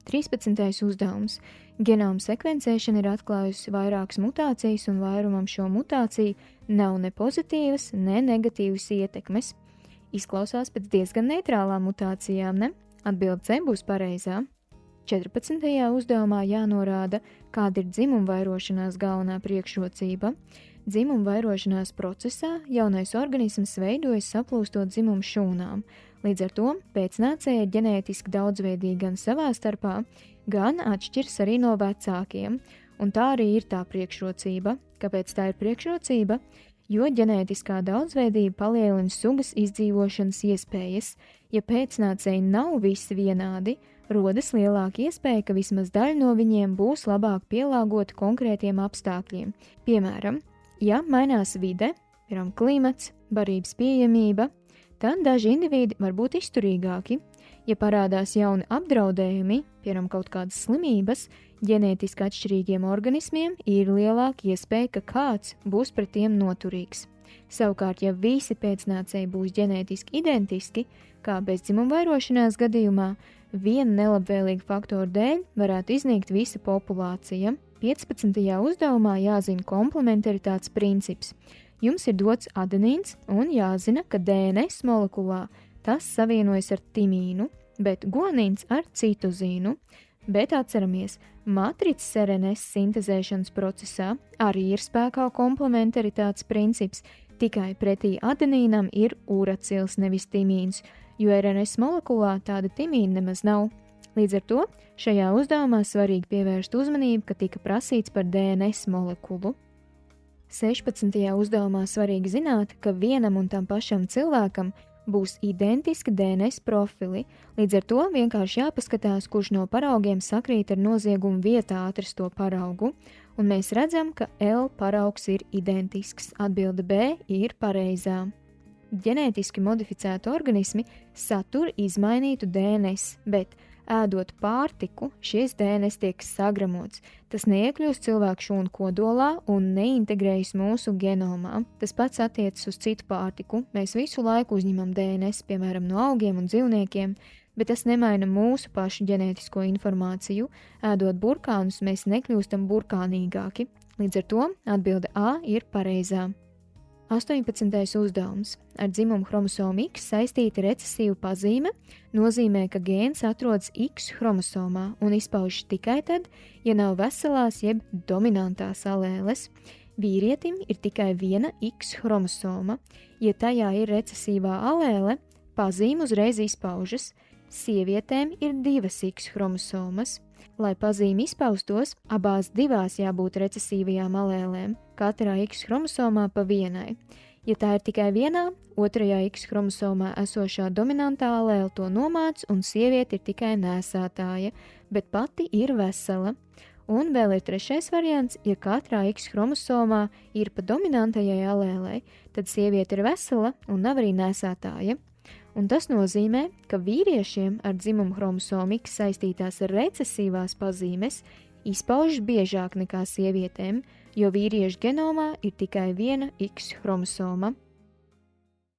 13. uzdevums. Genoma sekvencēšana ir atklājusi vairākas mutācijas, un vairumam šo mutāciju nav ne pozitīvas, ne negatīvas ietekmes. Izklausās pēc diezgan neitrālām mutācijām, ne? Atbilde C būs pareizā. 14. uzdevumā jānorāda, kāda ir dzimuma vairošanās galvenā priekšrocība. Dzimuma vairošanās procesā jaunais organisms veidojas saplūstot dzimumu šūnām. Līdz ar to pēcnācēji ir ģenētiski daudzveidīgi gan savā starpā, gan atšķiras arī no vecākiem. Un tā arī ir tā priekšrocība. Kāpēc tā ir priekšrocība? Jo ģenētiskā daudzveidība palielina sugas izdzīvošanas iespējas. Ja pēcnācēji nav visi vienādi, rodas lielāka iespēja, ka vismaz daļa no viņiem būs labāk pielāgoti konkrētiem apstākļiem. Piemēram, ja mainās vide, piemēram, klimats, barības pieejamība, tad daži indivīdi var būt izturīgāki. Ja parādās jauni apdraudējumi, piemēram, kaut kādas slimības, ģenētiski atšķirīgiem organismiem ir lielāka iespēja, ka kāds būs pret tiem noturīgs. Savukārt, ja visi pēcnācēji būs ģenētiski identiski, kā bezdzimuma vairošanās gadījumā, viena nelabvēlīga faktora dēļ varētu iznīkt visa populācija. 15. uzdevumā jāzina komplementaritātes princips. Jums ir dots adenīns un jāzina, ka DNS molekulā tas savienojas ar timīnu, bet guanīns ar citozīnu. Bet atceramies, matricas RNS sintezēšanas procesā arī ir spēkā komplementaritātes princips, tikai pretī adenīnam ir uracils, nevis timīns, jo RNS molekulā tāda timīna nemaz nav. Līdz ar to šajā uzdevumā svarīgi pievērst uzmanību, ka tika prasīts par DNS molekulu. 16. uzdevumā svarīgi zināt, ka vienam un tam pašam cilvēkam būs identiski DNS profili, līdz ar to vienkārši jāpaskatās, kurš no paraugiem sakrīt ar noziegumu vietā atrasto paraugu, un mēs redzam, ka L paraugs ir identisks. Atbilde B ir pareizā. Ģenētiski modificēti organismi satur izmainītu DNS, bet ēdot pārtiku, šis DNS tiek sagramots. Tas neiekļūst cilvēku šūnu kodolā un neintegrējas mūsu genomā. Tas pats attiecas uz citu pārtiku. Mēs visu laiku uzņemam DNS, piemēram, no augiem un dzīvniekiem, bet tas nemaina mūsu pašu ģenētisko informāciju. Ēdot burkānus, mēs nekļūstam burkānīgāki. Līdz ar to atbilde A ir pareizā. 18. uzdevums. Ar dzimumu chromosomu X saistīta recesīva pazīme nozīmē, ka gēns atrodas X chromosomā un izpaužas tikai tad, ja nav veselās jeb dominantās alēles. Vīrietim ir tikai viena X chromosoma. Ja tajā ir recesīvā alēle, pazīme uzreiz izpaužas. Sievietēm ir divas X chromosomas. Lai pazīme izpaustos, abās divās jābūt recesīvajām alēlēm, katrā X chromosomā pa vienai. Ja tā ir tikai vienā, otrajā X chromosomā esošā dominantā alēle to nomāc un sieviete ir tikai nēsātāja, bet pati ir vesela. Un vēl ir trešais variants, ja katrā X chromosomā ir pa dominantajai alēlei, tad sieviete ir vesela un nav arī nēsātāja. Un tas nozīmē, ka vīriešiem ar dzimumu chromosomu X saistītās recesīvās pazīmes izpaužas biežāk nekā sievietēm, jo vīriešu genomā ir tikai viena X chromosoma.